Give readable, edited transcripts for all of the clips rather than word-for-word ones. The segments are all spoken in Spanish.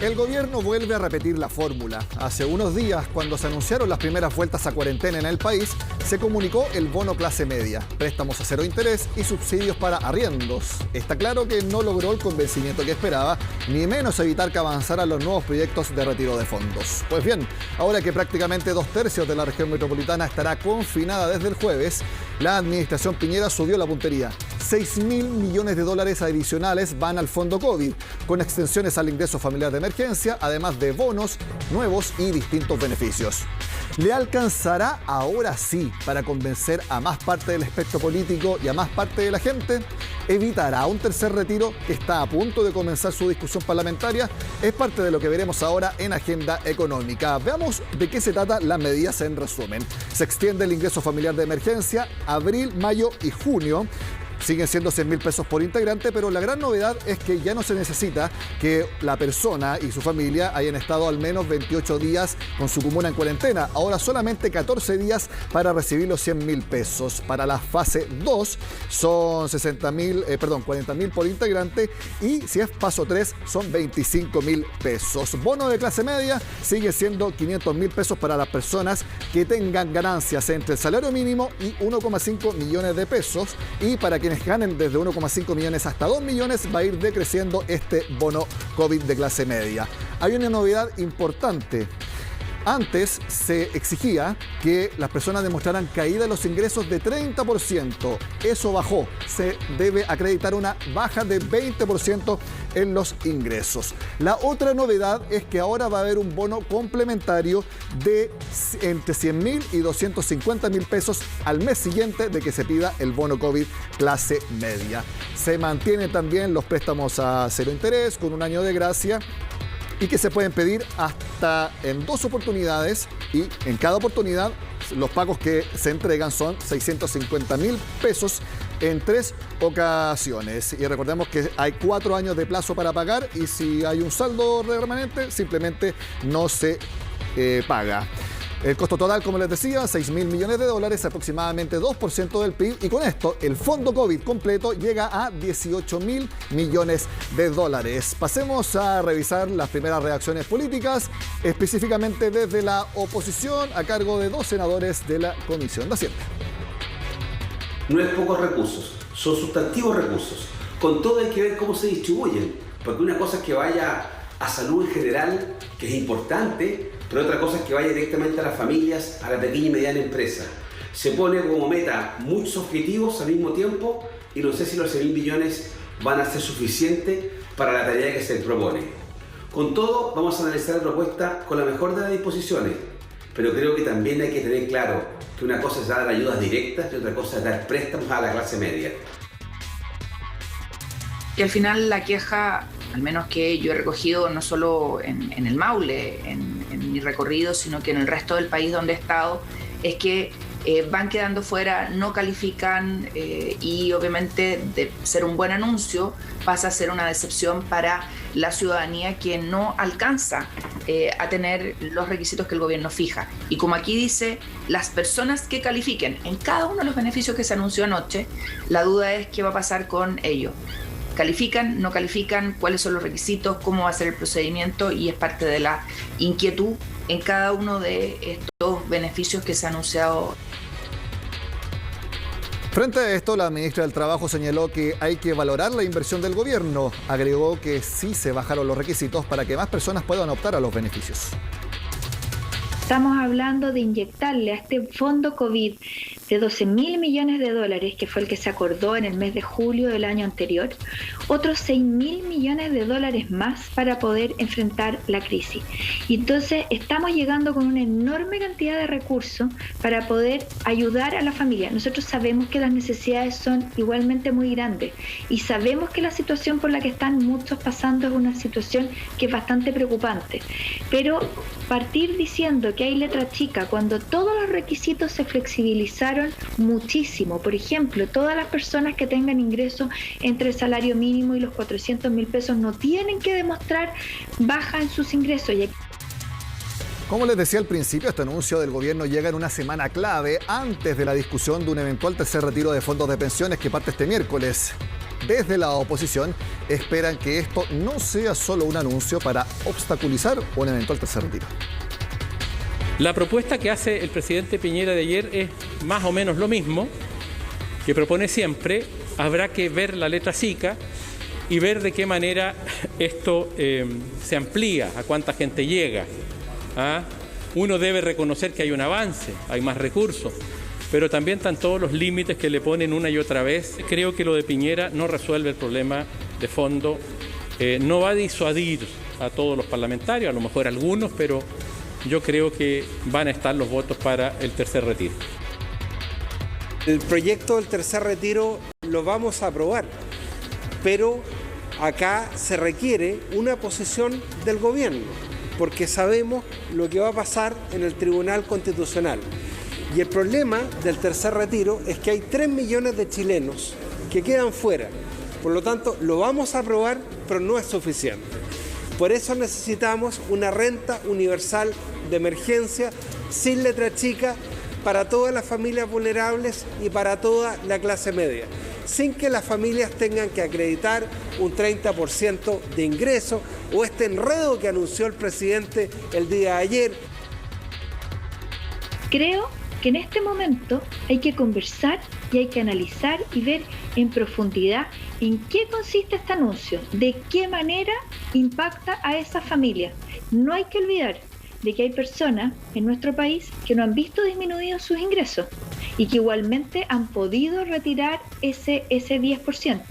El gobierno vuelve a repetir la fórmula. Hace unos días, cuando se anunciaron las primeras vueltas a cuarentena en el país, se comunicó el bono clase media, préstamos a cero interés y subsidios para arriendos. Está claro que no logró el convencimiento que esperaba, ni menos evitar que avanzaran los nuevos proyectos de retiro de fondos. Pues bien, ahora que prácticamente 2/3 de la región metropolitana estará confinada desde el jueves, la administración Piñera subió la puntería. 6.000 millones de dólares adicionales van al fondo COVID, con extensiones al ingreso familiar de emergencia, además de bonos nuevos y distintos beneficios. ¿Le alcanzará ahora sí para convencer a más parte del espectro político y a más parte de la gente? ¿Evitará un tercer retiro que está a punto de comenzar su discusión parlamentaria? Es parte de lo que veremos ahora en Agenda Económica. Veamos de qué se trata las medidas en resumen. Se extiende el ingreso familiar de emergencia, abril, mayo y junio. Siguen siendo 100.000 pesos por integrante, pero la gran novedad es que ya no se necesita que la persona y su familia hayan estado al menos 28 días con su comuna en cuarentena. Ahora solamente 14 días para recibir los 100.000 pesos. Para la fase 2 son 40.000 por integrante y si es paso 3 son 25.000 pesos. Bono de clase media sigue siendo 500.000 pesos para las personas que tengan ganancias entre el salario mínimo y 1,5 millones de pesos, y para quienes ganen desde 1,5 millones hasta 2 millones va a ir decreciendo este bono COVID de clase media. Hay una novedad importante. Antes se exigía que las personas demostraran caída en los ingresos de 30%. Eso bajó. Se debe acreditar una baja de 20% en los ingresos. La otra novedad es que ahora va a haber un bono complementario de entre 100.000 y 250.000 pesos al mes siguiente de que se pida el bono COVID clase media. Se mantienen también los préstamos a cero interés con un año de gracia, y que se pueden pedir hasta en 2 oportunidades, y en cada oportunidad los pagos que se entregan son 650.000 pesos en 3 ocasiones. Y recordemos que hay 4 años de plazo para pagar, y si hay un saldo remanente simplemente no se paga. El costo total, como les decía, 6.000 millones de dólares, aproximadamente 2% del PIB, y con esto el fondo COVID completo llega a 18.000 millones de dólares. Pasemos a revisar las primeras reacciones políticas, específicamente desde la oposición, a cargo de 2 senadores de la Comisión de Hacienda. No es pocos recursos, son sustantivos recursos. Con todo hay que ver cómo se distribuyen, porque una cosa es que vaya a salud en general, que es importante, pero otra cosa es que vaya directamente a las familias, a la pequeña y mediana empresa. Se pone como meta muchos objetivos al mismo tiempo y no sé si los 6.000 millones van a ser suficientes para la tarea que se propone. Con todo, vamos a analizar la propuesta con la mejor de las disposiciones, pero creo que también hay que tener claro que una cosa es dar ayudas directas y otra cosa es dar préstamos a la clase media. Y al final la queja, al menos que yo he recogido no solo en el Maule, en mi recorrido, sino que en el resto del país donde he estado, es que van quedando fuera, no califican, y obviamente de ser un buen anuncio pasa a ser una decepción para la ciudadanía que no alcanza a tener los requisitos que el gobierno fija. Y como aquí dice, las personas que califiquen en cada uno de los beneficios que se anunció anoche, la duda es qué va a pasar con ellos. ¿Califican? ¿No califican? ¿Cuáles son los requisitos? ¿Cómo va a ser el procedimiento? Y es parte de la inquietud en cada uno de estos beneficios que se ha anunciado. Frente a esto, la ministra del Trabajo señaló que hay que valorar la inversión del gobierno. Agregó que sí se bajaron los requisitos para que más personas puedan optar a los beneficios. Estamos hablando de inyectarle a este fondo COVID de 12.000 millones de dólares, que fue el que se acordó en el mes de julio del año anterior, otros 6.000 millones de dólares más para poder enfrentar la crisis. Y entonces estamos llegando con una enorme cantidad de recursos para poder ayudar a la familia. Nosotros sabemos que las necesidades son igualmente muy grandes y sabemos que la situación por la que están muchos pasando es una situación que es bastante preocupante. Pero partir diciendo que hay letra chica cuando todos los requisitos se flexibilizaron muchísimo. Por ejemplo, todas las personas que tengan ingresos entre el salario mínimo y los 400.000 pesos no tienen que demostrar baja en sus ingresos. Como les decía al principio, este anuncio del gobierno llega en una semana clave antes de la discusión de un eventual tercer retiro de fondos de pensiones que parte este miércoles. desde la oposición esperan que esto no sea solo un anuncio para obstaculizar un eventual tercer retiro. La propuesta que hace el presidente Piñera de ayer es más o menos lo mismo que propone siempre. Habrá que ver la letra chica y ver de qué manera esto se amplía, a cuánta gente llega. Uno debe reconocer que hay un avance, hay más recursos, pero también están todos los límites que le ponen una y otra vez. Creo que lo de Piñera no resuelve el problema de fondo, no va a disuadir a todos los parlamentarios, a lo mejor algunos, pero yo creo que van a estar los votos para el tercer retiro. El proyecto del tercer retiro lo vamos a aprobar, pero acá se requiere una posición del gobierno, porque sabemos lo que va a pasar en el Tribunal Constitucional. Y el problema del tercer retiro es que hay 3 millones de chilenos que quedan fuera. Por lo tanto, lo vamos a aprobar, pero no es suficiente. Por eso necesitamos una renta universal de emergencia sin letra chica para todas las familias vulnerables y para toda la clase media, sin que las familias tengan que acreditar un 30% de ingreso o este enredo que anunció el presidente el día de ayer. Creo que en este momento hay que conversar y hay que analizar y ver en profundidad en qué consiste este anuncio, de qué manera impacta a esa familia. No hay que olvidar de que hay personas en nuestro país que no han visto disminuidos sus ingresos y que igualmente han podido retirar ese 10%.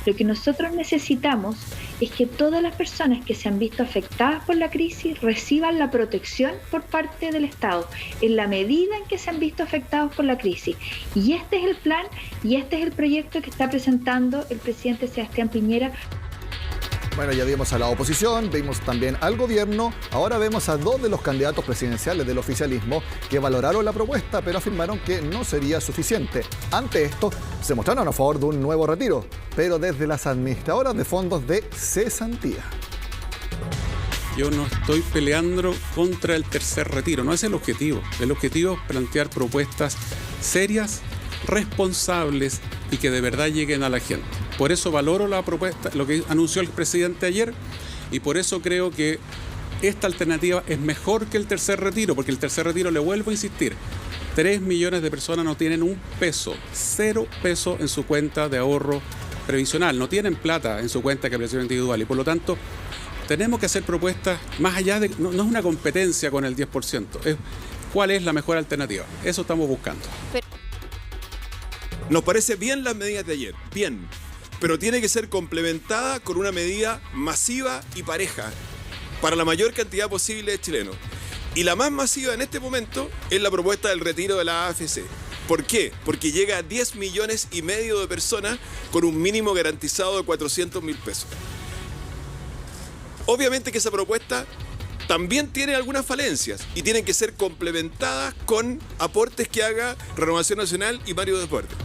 Lo que nosotros necesitamos es que todas las personas que se han visto afectadas por la crisis reciban la protección por parte del Estado, en la medida en que se han visto afectados por la crisis. Y este es el plan y este es el proyecto que está presentando el presidente Sebastián Piñera. Bueno, ya vimos a la oposición, vimos también al gobierno, ahora vemos a 2 de los candidatos presidenciales del oficialismo que valoraron la propuesta, pero afirmaron que no sería suficiente. Ante esto, se mostraron a favor de un nuevo retiro, pero desde las administradoras de fondos de cesantía. Yo no estoy peleando contra el tercer retiro, no es el objetivo. El objetivo es plantear propuestas serias, responsables y que de verdad lleguen a la gente. Por eso valoro la propuesta, lo que anunció el presidente ayer, y por eso creo que esta alternativa es mejor que el tercer retiro, porque el tercer retiro, le vuelvo a insistir, 3 millones de personas no tienen un peso, 0 pesos en su cuenta de ahorro previsional, no tienen plata en su cuenta de capitalización individual, y por lo tanto tenemos que hacer propuestas más allá de, no es una competencia con el 10%, es cuál es la mejor alternativa, eso estamos buscando. Nos parece bien las medidas de ayer, bien, pero tiene que ser complementada con una medida masiva y pareja para la mayor cantidad posible de chilenos. Y la más masiva en este momento es la propuesta del retiro de la AFC. ¿Por qué? Porque llega a 10 millones y medio de personas con un mínimo garantizado de 400.000 pesos. Obviamente que esa propuesta también tiene algunas falencias y tienen que ser complementadas con aportes que haga Renovación Nacional y Mario Deportes.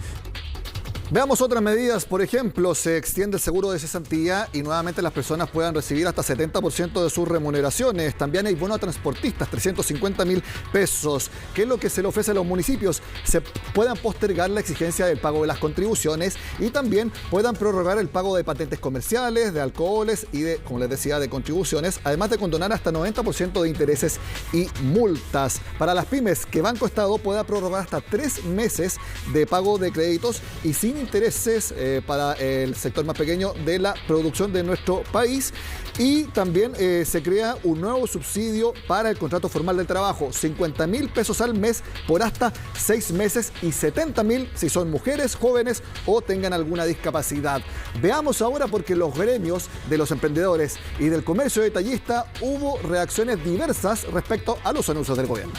Veamos otras medidas, por ejemplo, se extiende el seguro de cesantía y nuevamente las personas puedan recibir hasta 70% de sus remuneraciones. También hay bono a transportistas, 350.000 pesos, que es lo que se le ofrece a los municipios. Se puedan postergar la exigencia del pago de las contribuciones y también puedan prorrogar el pago de patentes comerciales, de alcoholes y de, como les decía, de contribuciones, además de condonar hasta 90% de intereses y multas. Para las pymes, que Banco Estado pueda prorrogar hasta 3 meses de pago de créditos y sin intereses para el sector más pequeño de la producción de nuestro país. Y también se crea un nuevo subsidio para el contrato formal del trabajo, 50.000 pesos al mes por hasta 6 meses y 70.000 si son mujeres, jóvenes o tengan alguna discapacidad. Veamos ahora, porque los gremios de los emprendedores y del comercio detallista hubo reacciones diversas respecto a los anuncios del gobierno.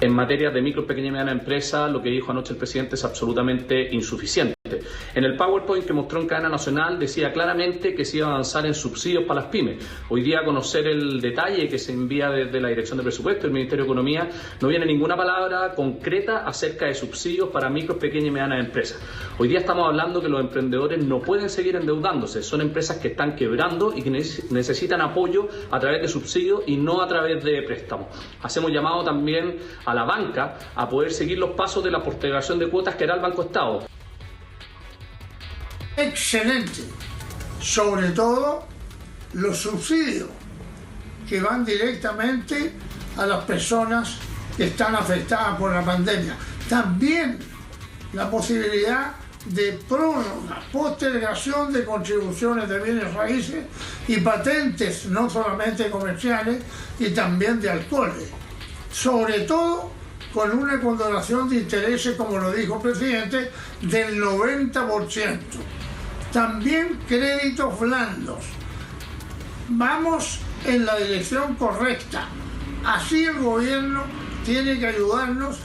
En materia de micro, pequeña y mediana empresa, lo que dijo anoche el presidente es absolutamente insuficiente. En el PowerPoint que mostró en cadena nacional decía claramente que se iba a avanzar en subsidios para las pymes. Hoy día, a conocer el detalle que se envía desde la Dirección de Presupuesto del Ministerio de Economía, no viene ninguna palabra concreta acerca de subsidios para micro, pequeñas y medianas empresas. Hoy día estamos hablando que los emprendedores no pueden seguir endeudándose. Son empresas que están quebrando y que necesitan apoyo a través de subsidios y no a través de préstamos. Hacemos llamado también a la banca a poder seguir los pasos de la postergación de cuotas que hará el Banco Estado. excelente, sobre todo los subsidios que van directamente a las personas que están afectadas por la pandemia. También la posibilidad de prórroga, postergación de contribuciones de bienes raíces y patentes, no solamente comerciales, y también de alcoholes. Sobre todo con una condonación de intereses, como lo dijo el presidente, del 90%. También créditos blandos. Vamos en la dirección correcta. Así el gobierno tiene que ayudarnos.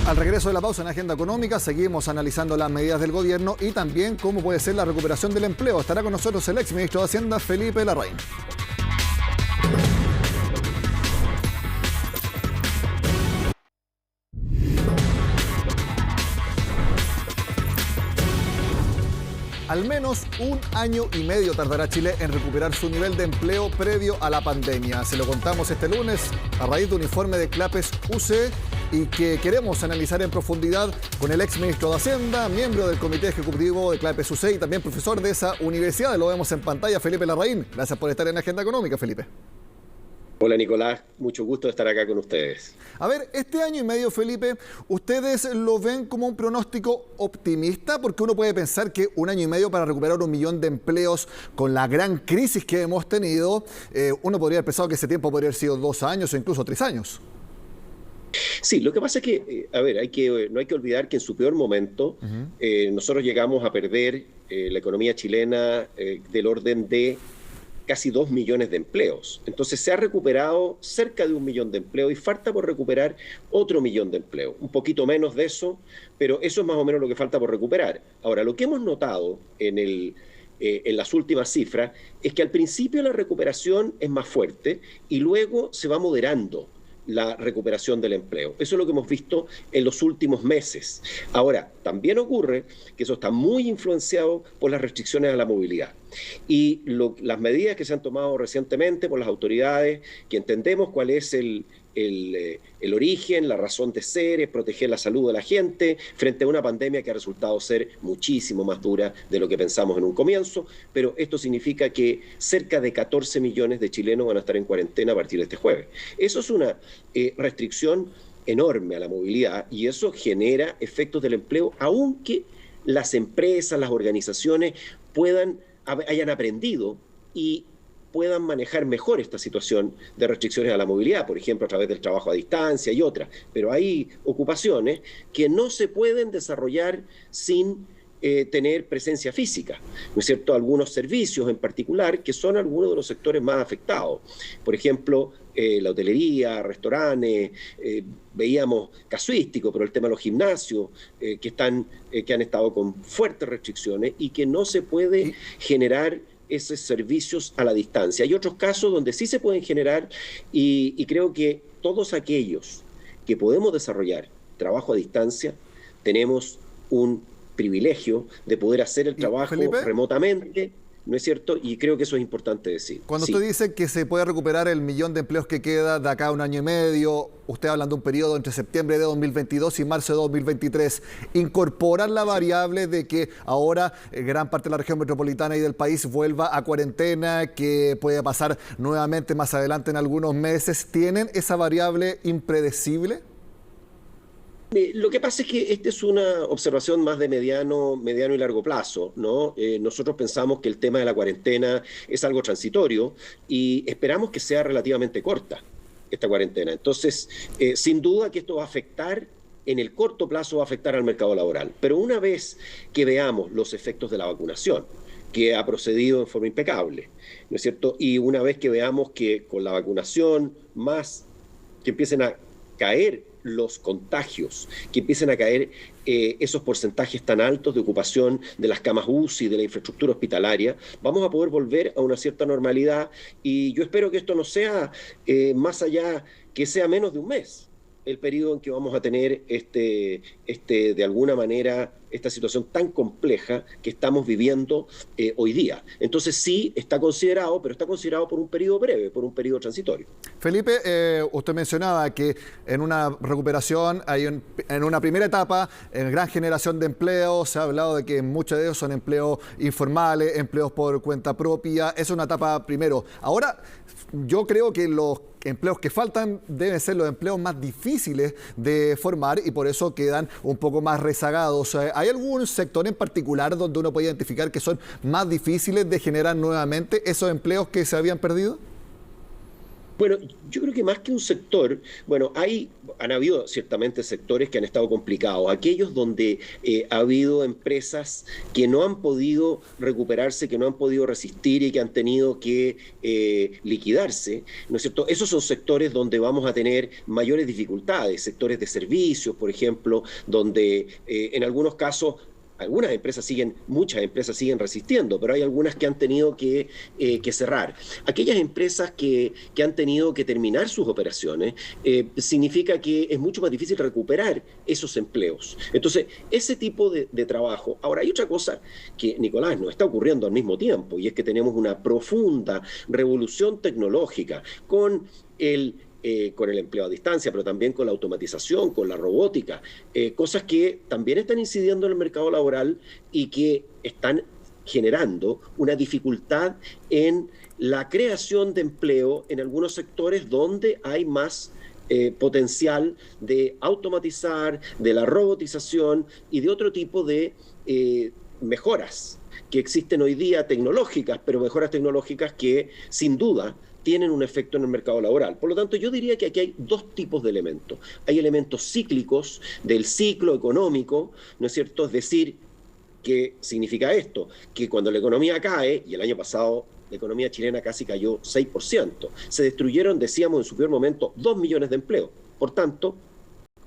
Al regreso de la pausa en Agenda Económica, seguimos analizando las medidas del gobierno y también cómo puede ser la recuperación del empleo. Estará con nosotros el exministro de Hacienda, Felipe Larraín. Al menos 1 año y medio tardará Chile en recuperar su nivel de empleo previo a la pandemia. Se lo contamos este lunes a raíz de un informe de Clapes UC y que queremos analizar en profundidad con el exministro de Hacienda, miembro del Comité Ejecutivo de Clapes UC y también profesor de esa universidad. Lo vemos en pantalla, Felipe Larraín. Gracias por estar en Agenda Económica, Felipe. Hola Nicolás, mucho gusto de estar acá con ustedes. A ver, este año y medio, Felipe, ¿ustedes lo ven como un pronóstico optimista? Porque uno puede pensar que 1 año y medio para recuperar 1 millón de empleos con la gran crisis que hemos tenido, uno podría haber pensado que ese tiempo podría haber sido 2 años o incluso 3 años. Sí, lo que pasa es que, no hay que olvidar que en su peor momento nosotros llegamos a perder la economía chilena del orden de casi 2 millones de empleos. Entonces se ha recuperado cerca de 1 millón de empleos y falta por recuperar otro 1 millón de empleos. Un poquito menos de eso, pero eso es más o menos lo que falta por recuperar. Ahora, lo que hemos notado en las últimas cifras es que al principio la recuperación es más fuerte y luego se va moderando la recuperación del empleo. Eso es lo que hemos visto en los últimos meses. Ahora, también ocurre que eso está muy influenciado por las restricciones a la movilidad. Y las medidas que se han tomado recientemente por las autoridades, que entendemos cuál es el origen, la razón de ser, es proteger la salud de la gente frente a una pandemia que ha resultado ser muchísimo más dura de lo que pensamos en un comienzo, pero esto significa que cerca de 14 millones de chilenos van a estar en cuarentena a partir de este jueves. Eso es una restricción enorme a la movilidad y eso genera efectos del empleo, aunque las empresas, las organizaciones hayan aprendido y puedan manejar mejor esta situación de restricciones a la movilidad, por ejemplo, a través del trabajo a distancia y otras. Pero hay ocupaciones que no se pueden desarrollar sin tener presencia física, ¿no es cierto? Algunos servicios en particular que son algunos de los sectores más afectados. Por ejemplo, la hotelería, restaurantes, veíamos casuístico, pero el tema de los gimnasios que han estado con fuertes restricciones y que no se puede generar esos servicios a la distancia. Hay otros casos donde sí se pueden generar y creo que todos aquellos que podemos desarrollar trabajo a distancia tenemos un privilegio de poder hacer el trabajo remotamente, ¿no es cierto? Y creo que eso es importante decir. Cuando usted dice que se puede recuperar el 1 millón de empleos que queda de acá a 1 año y medio, usted hablando de un periodo entre septiembre de 2022 y marzo de 2023, ¿incorporar la variable de que ahora gran parte de la región metropolitana y del país vuelva a cuarentena, que puede pasar nuevamente más adelante en algunos meses? ¿Tienen esa variable impredecible? Lo que pasa es que esta es una observación más de mediano y largo plazo, ¿no? Nosotros pensamos que el tema de la cuarentena es algo transitorio y esperamos que sea relativamente corta esta cuarentena. Entonces, sin duda que esto va a afectar, en el corto plazo va a afectar al mercado laboral. Pero una vez que veamos los efectos de la vacunación, que ha procedido en forma impecable, ¿no es cierto? Y una vez que veamos que con la vacunación más que empiecen a caer los contagios, que empiecen a caer esos porcentajes tan altos de ocupación de las camas UCI, de la infraestructura hospitalaria, vamos a poder volver a una cierta normalidad y yo espero que esto no sea más allá, que sea menos de un mes el periodo en que vamos a tener de alguna manera esta situación tan compleja que estamos viviendo hoy día. Entonces sí está considerado, pero está considerado por un periodo breve, por un periodo transitorio. Felipe, usted mencionaba que en una recuperación, en una primera etapa, en gran generación de empleos, se ha hablado de que muchos de ellos son empleos informales, empleos por cuenta propia, es una etapa primero. Ahora, yo creo que los empleos que faltan deben ser los empleos más difíciles de formar y por eso quedan un poco más rezagados. ¿Hay algún sector en particular donde uno puede identificar que son más difíciles de generar nuevamente esos empleos que se habían perdido? Bueno, yo creo que más que un sector, bueno, han habido ciertamente sectores que han estado complicados. Aquellos donde ha habido empresas que no han podido recuperarse, que no han podido resistir y que han tenido que liquidarse, ¿no es cierto? Esos son sectores donde vamos a tener mayores dificultades, sectores de servicios, por ejemplo, donde en algunos casos muchas empresas siguen resistiendo, pero hay algunas que han tenido que cerrar. Aquellas empresas que han tenido que terminar sus operaciones, significa que es mucho más difícil recuperar esos empleos. Entonces, ese tipo de trabajo. Ahora, hay otra cosa que, Nicolás, nos está ocurriendo al mismo tiempo, y es que tenemos una profunda revolución tecnológica con el empleo a distancia, pero también con la automatización, con la robótica, cosas que también están incidiendo en el mercado laboral y que están generando una dificultad en la creación de empleo en algunos sectores donde hay más potencial de automatizar, de la robotización y de otro tipo de mejoras que existen hoy día tecnológicas, pero mejoras tecnológicas que sin duda tienen un efecto en el mercado laboral. Por lo tanto, yo diría que aquí hay dos tipos de elementos. Hay elementos cíclicos del ciclo económico, ¿no es cierto? Es decir, ¿qué significa esto? Que cuando la economía cae, y el año pasado la economía chilena casi cayó 6%, se destruyeron, decíamos en su peor momento, 2 millones de empleos. Por tanto,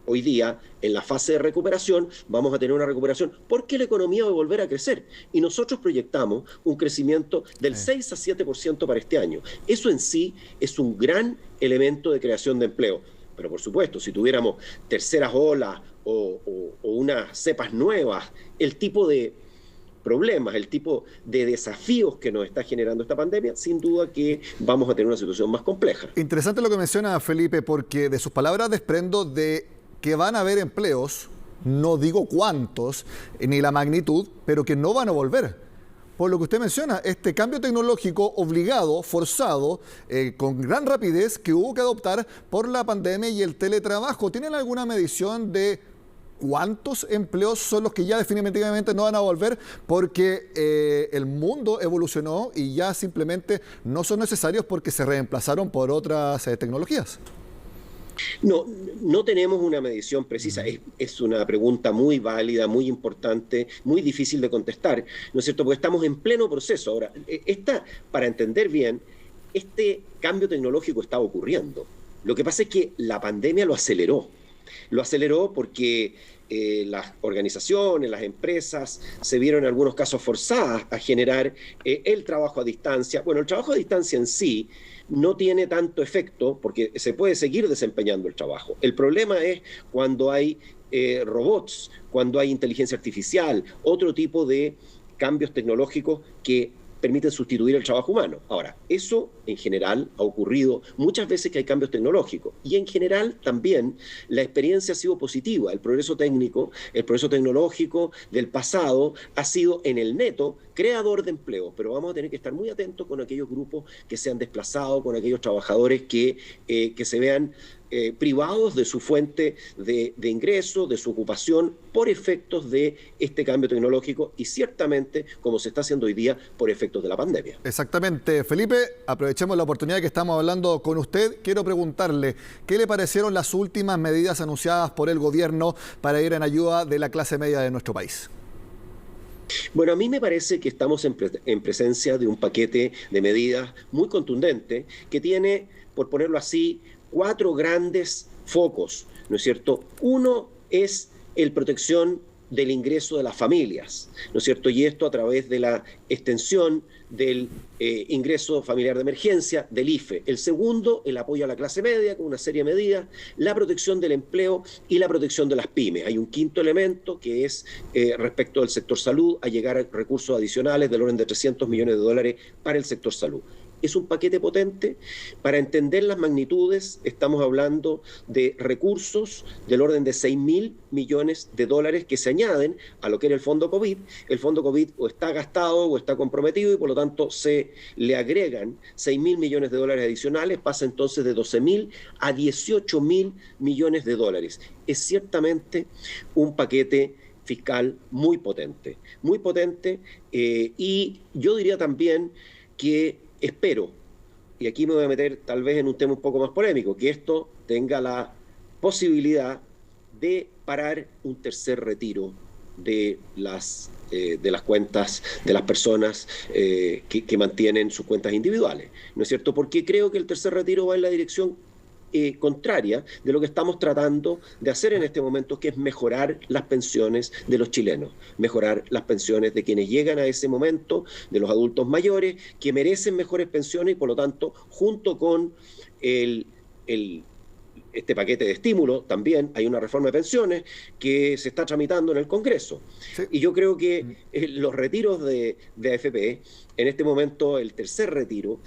hoy día, en la fase de recuperación, vamos a tener una recuperación porque la economía va a volver a crecer. Y nosotros proyectamos un crecimiento del 6 a 7% para este año. Eso en sí es un gran elemento de creación de empleo. Pero por supuesto, si tuviéramos terceras olas o unas cepas nuevas, el tipo de problemas, el tipo de desafíos que nos está generando esta pandemia, sin duda que vamos a tener una situación más compleja. Interesante lo que menciona Felipe, porque de sus palabras desprendo de que van a haber empleos, no digo cuántos, ni la magnitud, pero que no van a volver. Por lo que usted menciona, este cambio tecnológico obligado, forzado, con gran rapidez, que hubo que adoptar por la pandemia y el teletrabajo. ¿Tienen alguna medición de cuántos empleos son los que ya definitivamente no van a volver porque el mundo evolucionó y ya simplemente no son necesarios porque se reemplazaron por otras tecnologías? No tenemos una medición precisa. Es una pregunta muy válida, muy importante, muy difícil de contestar, ¿no es cierto? Porque estamos en pleno proceso. Ahora, para entender bien, este cambio tecnológico está ocurriendo. Lo que pasa es que la pandemia lo aceleró. Lo aceleró porque las organizaciones, las empresas se vieron en algunos casos forzadas a generar el trabajo a distancia. Bueno, el trabajo a distancia en sí no tiene tanto efecto porque se puede seguir desempeñando el trabajo. El problema es cuando hay robots, cuando hay inteligencia artificial, otro tipo de cambios tecnológicos que permiten sustituir el trabajo humano. Ahora, eso en general ha ocurrido muchas veces que hay cambios tecnológicos y en general también la experiencia ha sido positiva. El progreso técnico, el progreso tecnológico del pasado ha sido en el neto creador de empleo, pero vamos a tener que estar muy atentos con aquellos grupos que se han desplazado, con aquellos trabajadores que se vean privados de su fuente de ingreso, de su ocupación, por efectos de este cambio tecnológico y ciertamente, como se está haciendo hoy día, por efectos de la pandemia. Exactamente. Felipe, aprovechemos la oportunidad que estamos hablando con usted. Quiero preguntarle, ¿qué le parecieron las últimas medidas anunciadas por el gobierno para ir en ayuda de la clase media de nuestro país? Bueno, a mí me parece que estamos en presencia de un paquete de medidas muy contundente que tiene, por ponerlo así, 4 grandes focos, ¿no es cierto? Uno es la protección del ingreso de las familias, ¿no es cierto? Y esto a través de la extensión del ingreso familiar de emergencia, del IFE. El segundo, el apoyo a la clase media con una serie de medidas, la protección del empleo y la protección de las pymes. Hay un quinto elemento que es respecto del sector salud, a llegar a recursos adicionales del orden de $300 millones para el sector salud. Es un paquete potente. Para entender las magnitudes, estamos hablando de recursos del orden de $6.000 millones que se añaden a lo que era el fondo COVID. El fondo COVID o está gastado o está comprometido y por lo tanto se le agregan $6.000 millones adicionales, pasa entonces de 12.000 a 18.000 millones de dólares. Es ciertamente un paquete fiscal muy potente, y yo diría también que espero, y aquí me voy a meter tal vez en un tema un poco más polémico, que esto tenga la posibilidad de parar un tercer retiro de las cuentas de las personas que mantienen sus cuentas individuales, ¿no es cierto? Porque creo que el tercer retiro va en la dirección contraria de lo que estamos tratando de hacer en este momento, que es mejorar las pensiones de los chilenos, mejorar las pensiones de quienes llegan a ese momento, de los adultos mayores, que merecen mejores pensiones y por lo tanto, junto con este paquete de estímulo, también hay una reforma de pensiones que se está tramitando en el Congreso. Sí. Y yo creo que los retiros de AFP, en este momento el tercer retiro,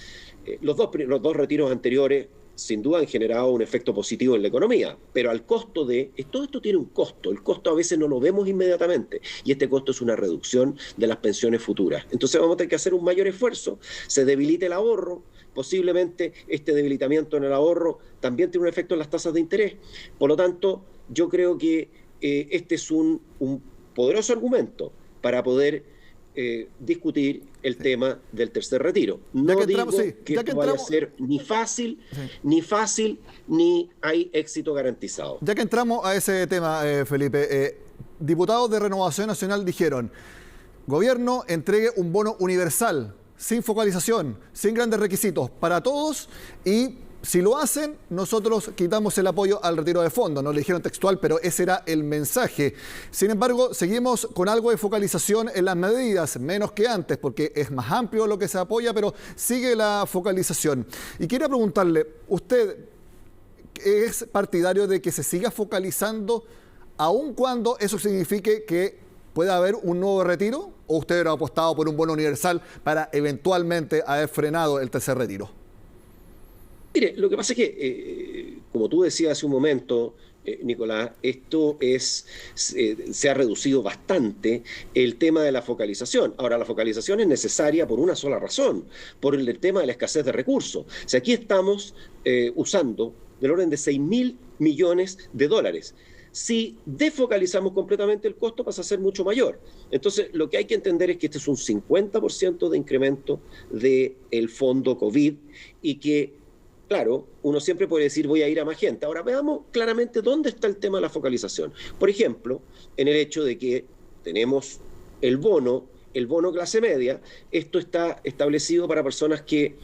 los dos retiros anteriores, sin duda han generado un efecto positivo en la economía, pero al costo de... Todo esto tiene un costo, el costo a veces no lo vemos inmediatamente, y este costo es una reducción de las pensiones futuras. Entonces vamos a tener que hacer un mayor esfuerzo, se debilita el ahorro, posiblemente este debilitamiento en el ahorro también tiene un efecto en las tasas de interés. Por lo tanto, yo creo que este es un poderoso argumento para poder discutir el tema del tercer retiro. No digo que esto vaya a ser ni fácil, ni hay éxito garantizado. Ya que entramos a ese tema, Felipe, diputados de Renovación Nacional dijeron: gobierno, entregue un bono universal, sin focalización, sin grandes requisitos, para todos, y si lo hacen, nosotros quitamos el apoyo al retiro de fondos. No lo dijeron textual, pero ese era el mensaje. Sin embargo, seguimos con algo de focalización en las medidas, menos que antes, porque es más amplio lo que se apoya, pero sigue la focalización. Y quería preguntarle, ¿usted es partidario de que se siga focalizando, aun cuando eso signifique que pueda haber un nuevo retiro? ¿O usted ha apostado por un bono universal para eventualmente haber frenado el tercer retiro? Mire, lo que pasa es que, como tú decías hace un momento, Nicolás, esto se ha reducido bastante el tema de la focalización. Ahora, la focalización es necesaria por una sola razón, por el tema de la escasez de recursos. O sea, aquí estamos usando del orden de $6.000 millones. Si desfocalizamos completamente, el costo pasa a ser mucho mayor. Entonces, lo que hay que entender es que este es un 50% de incremento del fondo COVID y que, claro, uno siempre puede decir voy a ir a más gente. Ahora veamos claramente dónde está el tema de la focalización. Por ejemplo, en el hecho de que tenemos el bono clase media. Esto está establecido para personas que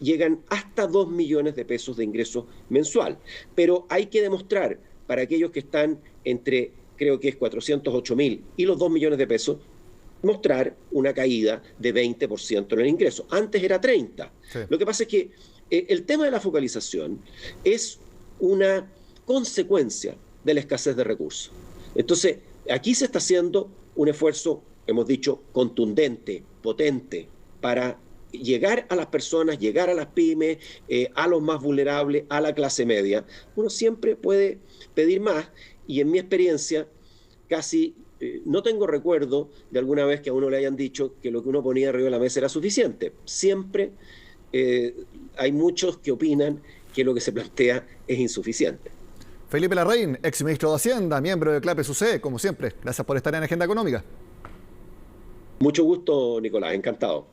llegan hasta 2 millones de pesos de ingreso mensual. Pero hay que demostrar para aquellos que están entre, creo que es 408.000 y los 2 millones de pesos, mostrar una caída de 20% en el ingreso. Antes era 30%. Sí. Lo que pasa es que el tema de la focalización es una consecuencia de la escasez de recursos. Entonces, aquí se está haciendo un esfuerzo, hemos dicho, contundente, potente, para llegar a las personas, llegar a las pymes, a los más vulnerables, a la clase media. Uno siempre puede pedir más, y en mi experiencia casi no tengo recuerdo de alguna vez que a uno le hayan dicho que lo que uno ponía arriba de la mesa era suficiente. Siempre hay muchos que opinan que lo que se plantea es insuficiente. Felipe Larraín, exministro de Hacienda, miembro de CLAPES-UC, como siempre. Gracias por estar en Agenda Económica. Mucho gusto, Nicolás, encantado.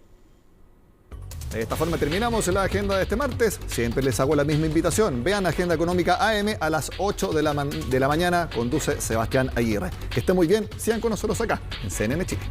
De esta forma terminamos la agenda de este martes. Siempre les hago la misma invitación. Vean Agenda Económica AM a las 8 de la mañana. Conduce Sebastián Aguirre. Que estén muy bien. Sigan con nosotros acá en CNN Chile.